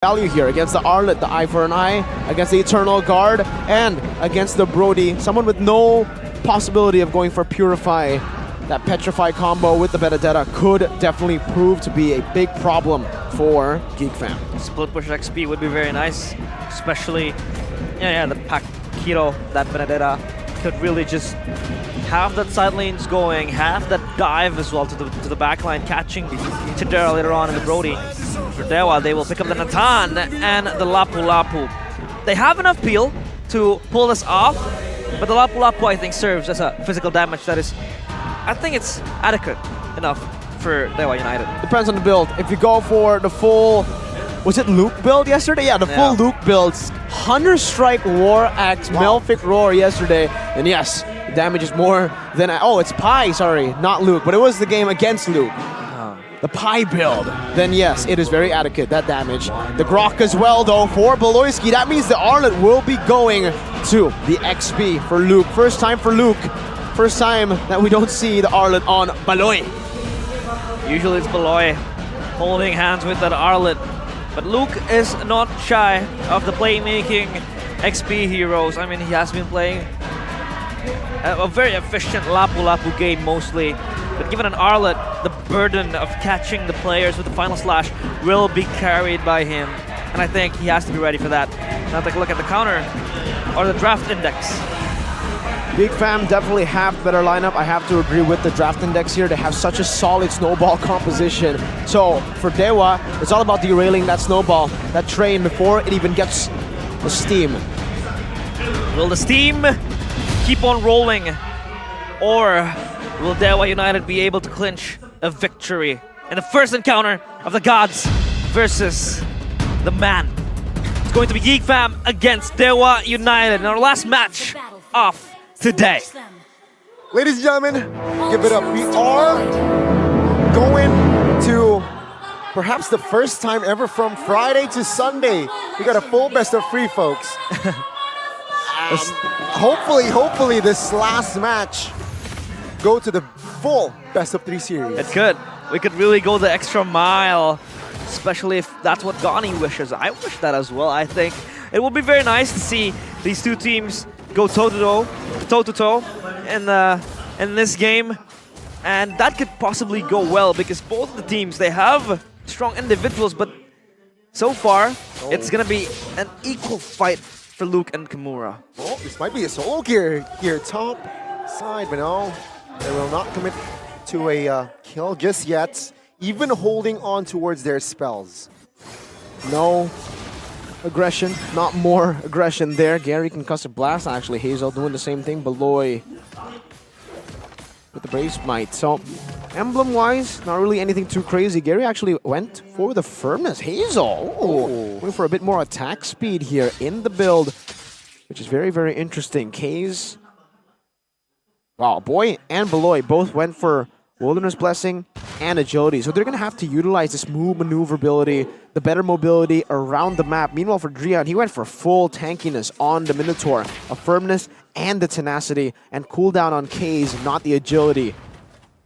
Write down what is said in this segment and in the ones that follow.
value here against the Arlet, the Eye for an Eye, against the Eternal Guard, and against the Brody. Someone with no possibility of going for Purify. That Petrify combo with the Benedetta could definitely prove to be a big problem for Geek fam. Split push XP would be very nice, especially the pack Kiro, that Benedetta could really just have that side lanes going, have that dive as well to the back line, catching Chidera later on in the Brody. For Dewa, they will pick up the Natan and the Lapu Lapu. They have enough peel to pull this off, but the Lapu Lapu I think serves as a physical damage that is, I think it's adequate enough for Dewa United. Depends on the build. If you go for the full, was it Luke build yesterday? Yeah, the full Luke builds. Hunter Strike War Axe, Melfic Roar yesterday. And yes, the damage is more than, oh, it's Pi, sorry, not Luke, but it was the game against Luke. The Pi build, then yes, it is very adequate, that damage. The Grok as well, though, for Beloyski. That means the Arlet will be going to the XP for Luke. First time for Luke. First time that we don't see the Arlet on Baloy. Usually it's Baloy holding hands with that Arlet. But Luke is not shy of the playmaking XP heroes. I mean, he has been playing a very efficient Lapu Lapu game mostly. But given an Arlet, the burden of catching the players with the final slash will be carried by him. And I think he has to be ready for that. Now take a look at the counter or the draft index. Geek fam definitely have the better lineup. I have to agree with the draft index here. They have such a solid snowball composition. So for Dewa, it's all about derailing that snowball, that train before it even gets the steam. Will the steam keep on rolling, or will Dewa United be able to clinch a victory in the first encounter of the gods versus the man? It's going to be Geek fam against Dewa United in our last match of today. Ladies and gentlemen, give it up. We are going to perhaps the first time ever from Friday to Sunday. We got a full best of 3, folks. Hopefully this last match go to the full best of 3 series. It could. We could really go the extra mile, especially if that's what Gani wishes. I wish that as well. I think it will be very nice to see these two teams go toe-to-toe in this game. And that could possibly go well because both the teams, they have strong individuals, but so far, it's going to be an equal fight for Luke and Kimura. Oh, this might be a solo gear here, top side, but no, they will not commit to a kill just yet, even holding on towards their spells. No aggression, not more aggression there. Gary Concussive Blast, actually. Hazel doing the same thing. Beloy with the Brave Smite. So, emblem-wise, not really anything too crazy. Gary actually went for the Firmness. Hazel, went for a bit more attack speed here in the build, which is very, very interesting. K's, wow, Boy and Beloy both went for Wilderness Blessing and Agility. So they're going to have to utilize this move maneuverability, the better mobility around the map. Meanwhile for Drian, he went for full tankiness on the Minotaur, a Firmness and the Tenacity, and cooldown on K's, not the Agility.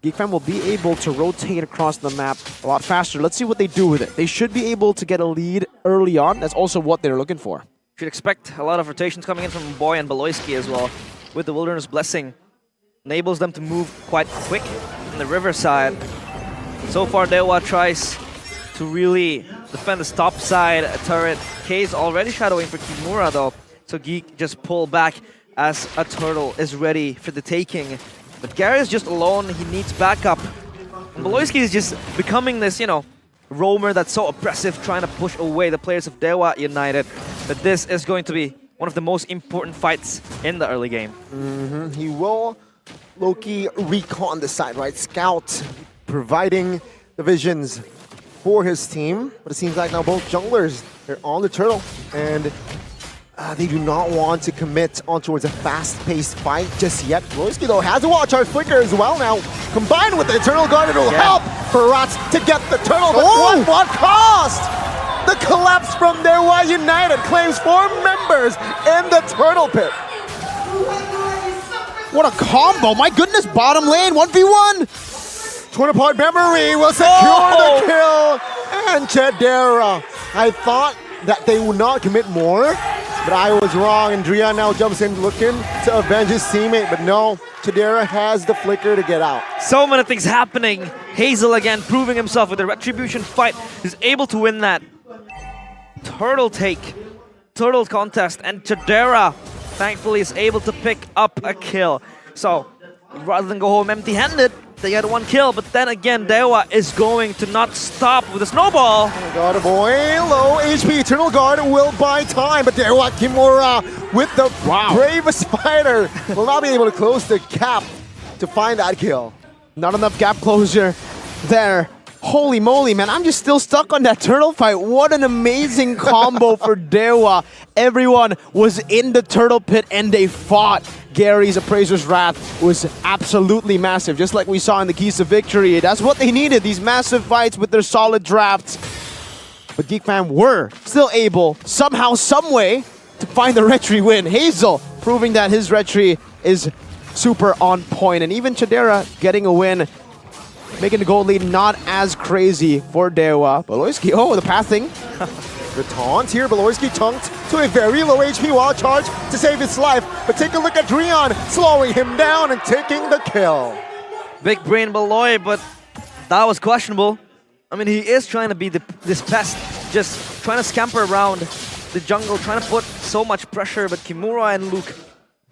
Geek fam will be able to rotate across the map a lot faster. Let's see what they do with it. They should be able to get a lead early on. That's also what they're looking for. Should expect a lot of rotations coming in from Boy and Beloyski as well, with the Wilderness Blessing. Enables them to move quite quick on the riverside. So far, Dewa tries to really defend this top side turret. K's already shadowing for Kimura though, so Geek just pull back as a turtle is ready for the taking. But Gary is just alone, he needs backup. And Beloyski is just becoming this, roamer that's so oppressive, trying to push away the players of Dewa United. But this is going to be one of the most important fights in the early game. He will low-key recon the side, right? Scout, providing the visions for his team. But it seems like now both junglers, they're on the turtle. And they do not want to commit on towards a fast-paced fight just yet. Royski, though, has a watch charge flicker as well now. Combined with the Eternal Guard, it'll help for Rats to get the turtle. But what cost? The collapse from Dewa United claims 4 members in the turtle pit. What a combo! My goodness, bottom lane, 1v1! Twin Apart Memory will secure the kill. And Chedera I thought that they would not commit more, but I was wrong. And Drea now jumps in looking to avenge his teammate, but no, Chidera has the flicker to get out. So many things happening. Hazel again proving himself with the Retribution fight. He's able to win that turtle contest, and Chidera thankfully is able to pick up a kill. So rather than go home empty-handed, they get one kill, but then again, Dewa is going to not stop with a snowball. Oh God, a boy, low HP, Eternal Guard will buy time, but Dewa Kimura with the bravest fighter will not be able to close the gap to find that kill. Not enough gap closure there. Holy moly, man, I'm just still stuck on that turtle fight. What an amazing combo for Dewa. Everyone was in the turtle pit and they fought. Gary's Appraiser's Wrath was absolutely massive, just like we saw in the Keys to Victory. That's what they needed, these massive fights with their solid drafts. But Geek Fam were still able, somehow, someway, to find the retry win. Hazel proving that his retry is super on point. And even Chidera getting a win, making the goal lead not as crazy for Dewa. Beloyski, oh, the pathing. The taunt here, Beloyski tunked to a very low HP wild charge to save his life. But take a look at Dreon, slowing him down and taking the kill. Big brain Beloy, but that was questionable. I mean, he is trying to be this pest, just trying to scamper around the jungle, trying to put so much pressure, but Kimura and Luke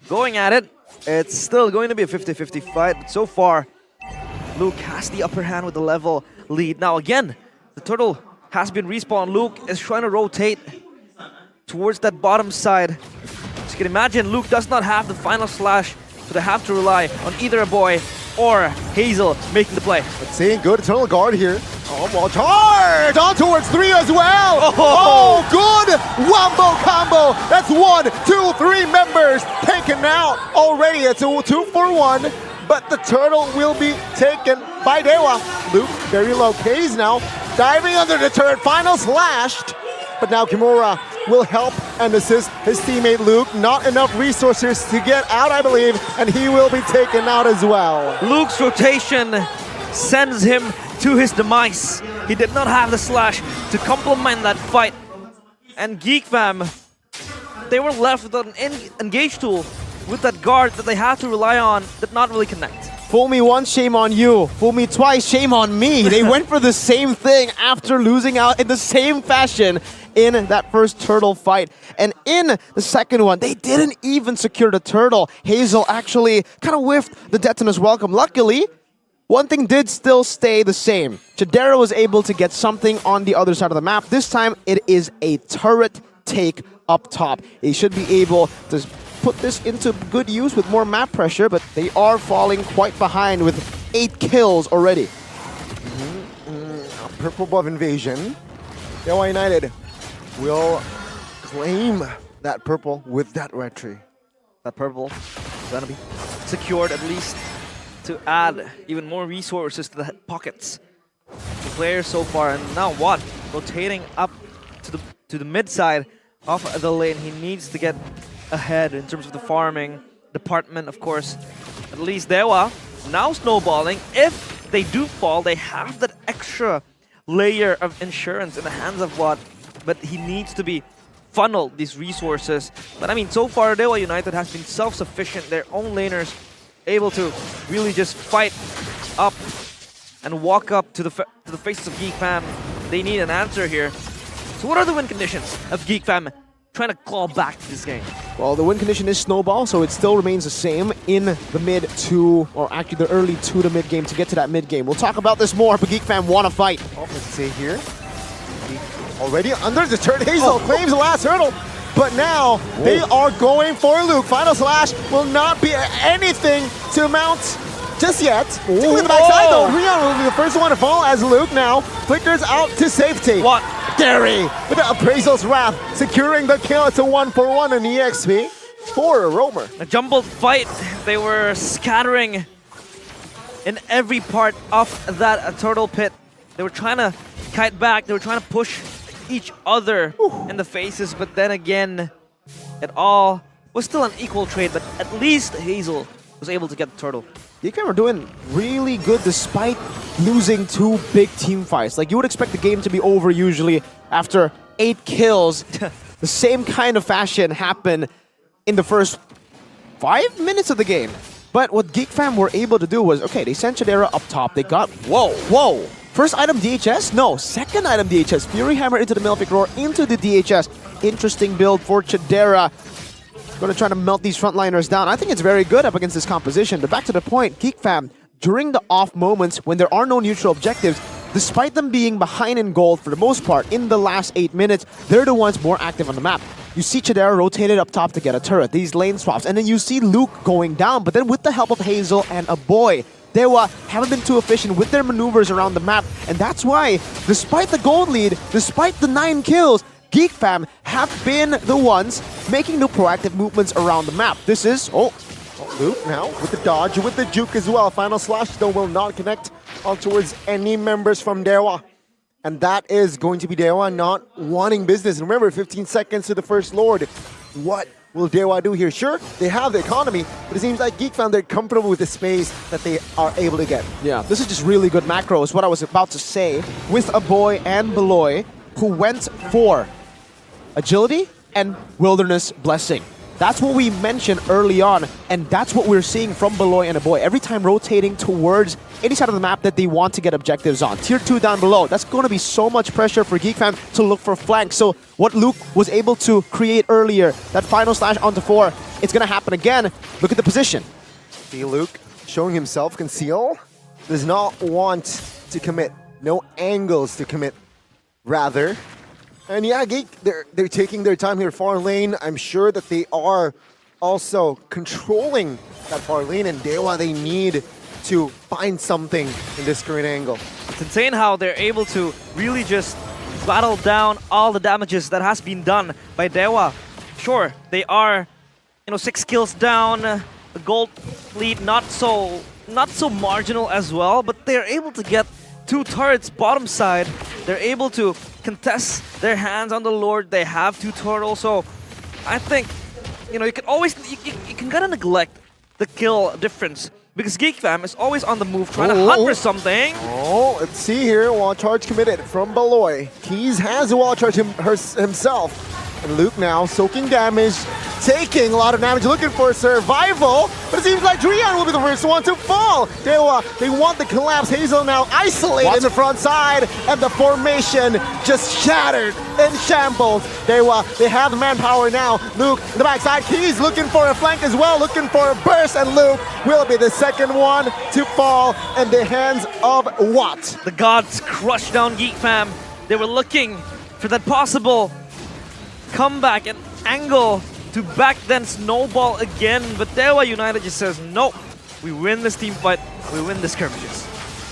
going at it. It's still going to be a 50-50 fight, but so far, Luke has the upper hand with the level lead. Now again, the turtle has been respawned. Luke is trying to rotate towards that bottom side. As you can imagine, Luke does not have the final slash, so they have to rely on either a boy or Hazel making the play. Let's see, good Eternal Guard here. Oh, well, charge! On towards 3 as well! Oh, good wombo combo! That's 1, 2, 3 members taken out already. It's a 2-for-1. But the turtle will be taken by Dewa. Luke, very low K's now, diving under the turret, final slashed. But now Kimura will help and assist his teammate Luke. Not enough resources to get out, I believe, and he will be taken out as well. Luke's rotation sends him to his demise. He did not have the slash to complement that fight. And Geek Fam, they were left with an engage tool with that guard that they had to rely on, did not really connect. Fool me once, shame on you. Fool me twice, shame on me. They went for the same thing after losing out in the same fashion in that first turtle fight. And in the second one, they didn't even secure the turtle. Hazel actually kind of whiffed the Detonus welcome. Luckily, one thing did still stay the same. Chidera was able to get something on the other side of the map. This time, it is a turret take up top. He should be able to put this into good use with more map pressure, but they are falling quite behind with 8 kills already. Purple buff invasion. Dewa United will claim that purple with that retry. That purple is gonna be secured at least to add even more resources to the pockets. The players so far, and now what? Rotating up to the mid side of the lane. He needs to get ahead in terms of the farming department, of course. At least Dewa now snowballing. If they do fall, they have that extra layer of insurance in the hands of Watt, but he needs to be funneled these resources. But I mean, so far Dewa United has been self-sufficient. Their own laners able to really just fight up and walk up to the faces of Geek Fam. They need an answer here. So what are the win conditions of Geek Fam trying to claw back to this game? Well, the win condition is snowball, so it still remains the same in the mid to, or actually the early to the mid game to get to that mid game. We'll talk about this more, but Geek Fam want to fight. Oh, let's see here. Already under the turret, Hazel claims the last hurdle, but now they are going for Luke. Final slash will not be anything to mount just yet. To the backside though, Rion will be the first one to fall as Luke now flickers out to safety. What? Gary with the Appraiser's Wrath securing the kill. It's a 1-for-1 in EXP for a roamer. A jumbled fight. They were scattering in every part of that turtle pit. They were trying to kite back. They were trying to push each other in the faces, but then again, it all was still an equal trade, but at least Hazel was able to get the turtle. Geek Fam are doing really good despite losing 2 big team fights. Like, you would expect the game to be over usually after 8 kills. The same kind of fashion happened in the first 5 minutes of the game. But what Geek Fam were able to do was, okay, they sent Chidera up top. They got, whoa. First item DHS? No, second item DHS. Fury Hammer into the Malefic Roar, into the DHS. Interesting build for Chidera. Going to try to melt these frontliners down. I think it's very good up against this composition. But back to the point, Geek Fam, during the off moments when there are no neutral objectives, despite them being behind in gold for the most part in the last 8 minutes, they're the ones more active on the map. You see Chidera rotated up top to get a turret, these lane swaps, and then you see Luke going down, but then with the help of Hazel and a boy, Dewa haven't been too efficient with their maneuvers around the map, and that's why, despite the gold lead, despite the 9 kills, Geek Fam have been the ones making the proactive movements around the map. This is, Luke now with the dodge, with the juke as well. Final slash though will not connect on towards any members from Dewa. And that is going to be Dewa not wanting business. And remember, 15 seconds to the first Lord. What will Dewa do here? Sure, they have the economy, but it seems like Geek found they're comfortable with the space that they are able to get. Yeah, this is just really good macro, is what I was about to say, with a boy and Beloy, who went for agility and wilderness blessing. That's what we mentioned early on, and that's what we're seeing from Beloy and a boy. Every time rotating towards any side of the map that they want to get objectives on. Tier 2 down below, that's going to be so much pressure for Geek Fam to look for flanks. So what Luke was able to create earlier, that final slash onto 4, it's going to happen again. Look at the position. See Luke showing himself conceal, does not want to commit. No angles to commit, rather. And yeah, Geek, they're taking their time here. Far lane, I'm sure that they are also controlling that far lane, and Dewa, they need to find something in this current angle. It's insane how they're able to really just battle down all the damages that has been done by Dewa. Sure, they are, 6 kills down, a gold lead not so marginal as well, but they're able to get 2 turrets bottom side. They're able to contest their hands on the Lord. They have 2 turtles, so I think, you can always, you can kind of neglect the kill difference because Geek Fam is always on the move trying to hunt for something. Oh, let's see here, wall charge committed from Beloy. Keys has a wall charge himself. And Luke now soaking damage, taking a lot of damage, looking for survival, but it seems like Drian will be the first one to fall. They want the collapse. Hazel now isolated in the front side, and the formation just shattered in shambles. They have the manpower now. Luke in the backside, Keys looking for a flank as well, looking for a burst, and Luke will be the second one to fall in the hands of Watt. The gods crushed down Geek Fam. They were looking for that possible comeback and angle to back then snowball again, but Dewa United just says, nope, we win this team fight, we win the skirmishes.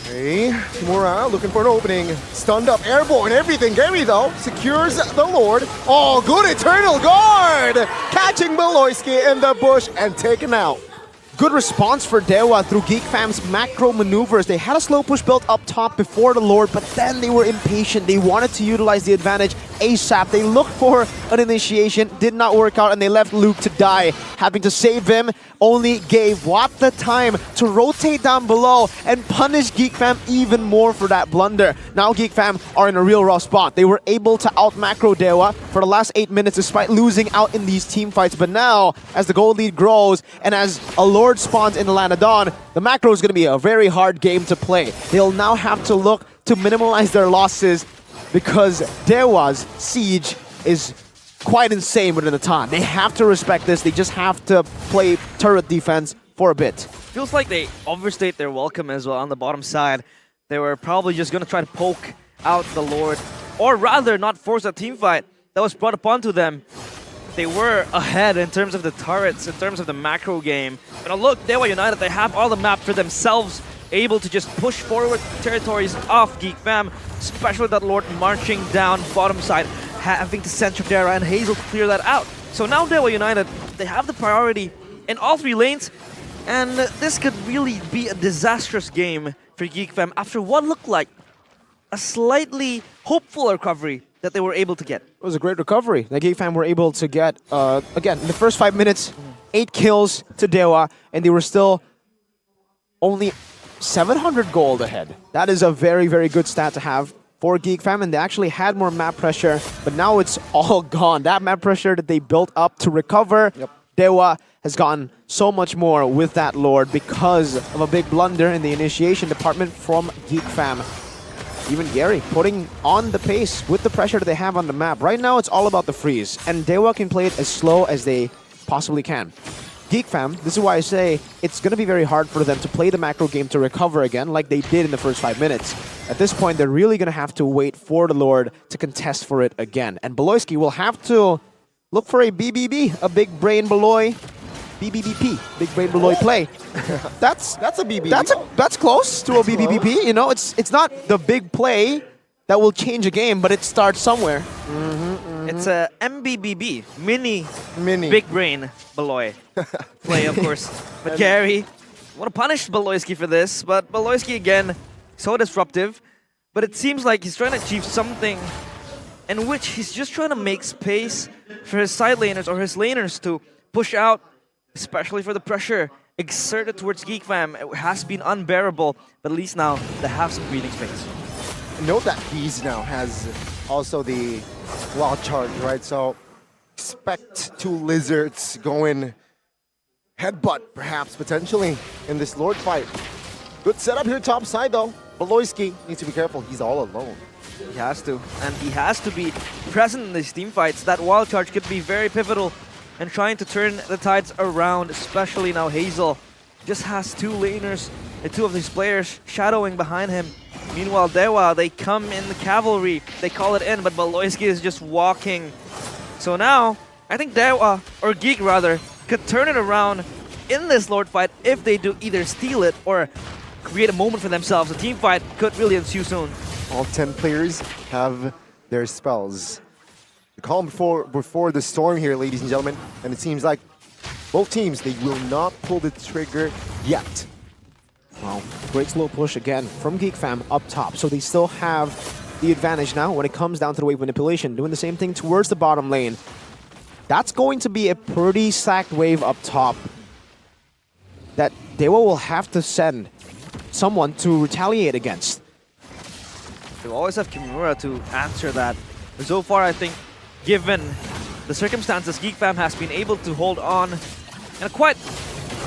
Hey, Kimura looking for an opening, stunned up, airborne, everything. Gary though secures the Lord. Oh, good Eternal Guard! Catching Beloyski in the bush and taken out. Good response for Dewa through Geek Fam's macro maneuvers. They had a slow push built up top before the Lord, but then they were impatient. They wanted to utilize the advantage ASAP. They looked for an initiation, did not work out, and they left Luke to die. Having to save him only gave Watt the time to rotate down below and punish Geek Fam even more for that blunder. Now Geek Fam are in a real rough spot. They were able to out-macro Dewa for the last 8 minutes despite losing out in these team fights, but now, as the gold lead grows and as a Lord spawns in the Land of Dawn, the macro is going to be a very hard game to play. They'll now have to look to minimize their losses because Dewa's siege is quite insane within the time. They have to respect this. They just have to play turret defense for a bit. Feels like they overstayed their welcome as well on the bottom side. They were probably just going to try to poke out the Lord, or rather not force a team fight that was brought upon to them. They were ahead in terms of the turrets, in terms of the macro game. But look, Dewa United, they have all the map for themselves, able to just push forward territories of Geek Fam, especially that Lord marching down bottom side, having to send Chidera and Hazel to clear that out. So now Dewa United, they have the priority in all 3 lanes, and this could really be a disastrous game for Geek Fam after what looked like a slightly hopeful recovery that they were able to get. It was a great recovery. The Geek Fam were able to get, again, in the first 5 minutes, 8 kills to Dewa, and they were still only 700 gold ahead. That is a very, very good stat to have for Geek Fam, and they actually had more map pressure, but now it's all gone. That map pressure that they built up to recover, Dewa has gotten so much more with that Lord because of a big blunder in the initiation department from Geek Fam. Even Gary putting on the pace with the pressure that they have on the map. Right now, it's all about the freeze, and Dewa can play it as slow as they possibly can. Geek Fam, this is why I say it's going to be very hard for them to play the macro game to recover again like they did in the first 5 minutes. At this point, they're really going to have to wait for the Lord to contest for it again. And Beloyski will have to look for a BBB, a big brain Beloy, BBBP, big brain Beloy play. That's a BBB. That's close to a BBBP. You know, it's not the big play that will change a game, but it starts somewhere. It's a MBBB, mini big brain Beloy play, of course. But Gary, want to punish Beloyski for this, but Beloyski again, so disruptive. But it seems like he's trying to achieve something in which he's just trying to make space for his side laners or his laners to push out, especially for the pressure exerted towards Geek Fam. It has been unbearable, but at least now they have some breathing space. Note that Bees now has also the wild charge, right? So expect 2 lizards going headbutt, perhaps, potentially, in this Lord fight. Good setup here top side, though. Beloyski needs to be careful. He's all alone. He has to, and he has to be present in these team fights. That wild charge could be very pivotal in trying to turn the tides around, especially now Hazel just has 2 laners and 2 of these players shadowing behind him. Meanwhile, Dewa, they come in the cavalry, they call it in, but Beloyski is just walking. So now, I think Dewa, or Geek rather, could turn it around in this Lord fight if they do either steal it or create a moment for themselves. A team fight could really ensue soon. All 10 players have their spells. The calm before the storm here, ladies and gentlemen, and it seems like both teams, they will not pull the trigger yet. Wow, great slow push again from Geek Fam up top. So they still have the advantage now when it comes down to the wave manipulation. Doing the same thing towards the bottom lane. That's going to be a pretty stacked wave up top that Dewa will have to send someone to retaliate against. They always have Kimura to answer that. But so far, I think, given the circumstances, Geek Fam has been able to hold on in a quite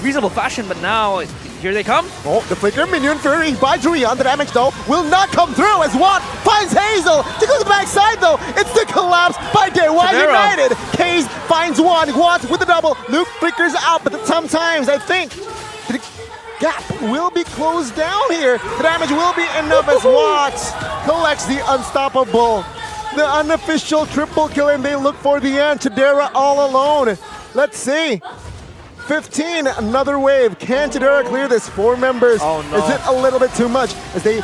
reasonable fashion, but now here they come. Oh, the flicker minion fury by Julian. The damage though will not come through as Watt finds Hazel. To go to the backside though, it's the collapse by Dewa United. Case finds one. Watt with the double. Luke flickers out, but sometimes I think the gap will be closed down here. The damage will be enough as Watt collects the unstoppable. The unofficial triple kill, and they look for the end. Tadera all alone. Let's see. 15, another wave. Can Tadera clear this? 4 members. Oh, no. Is it a little bit too much as they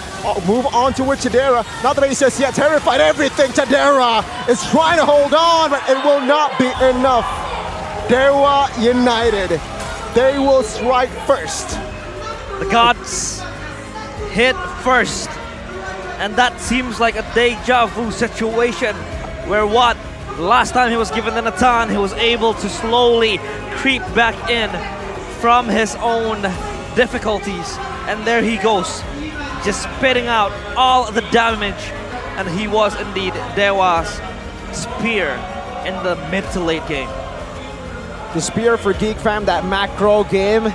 move on towards Tadera? Not that he's just yet terrified. Everything Tadera is trying to hold on, but it will not be enough. Dewa United. They will strike first. The gods hit first. And that seems like a deja vu situation where what? Last time he was given the Natan, he was able to slowly creep back in from his own difficulties. And there he goes, just spitting out all the damage. And he was indeed Dewa's spear in the mid to late game. The spear for Geek Fam, that macro game.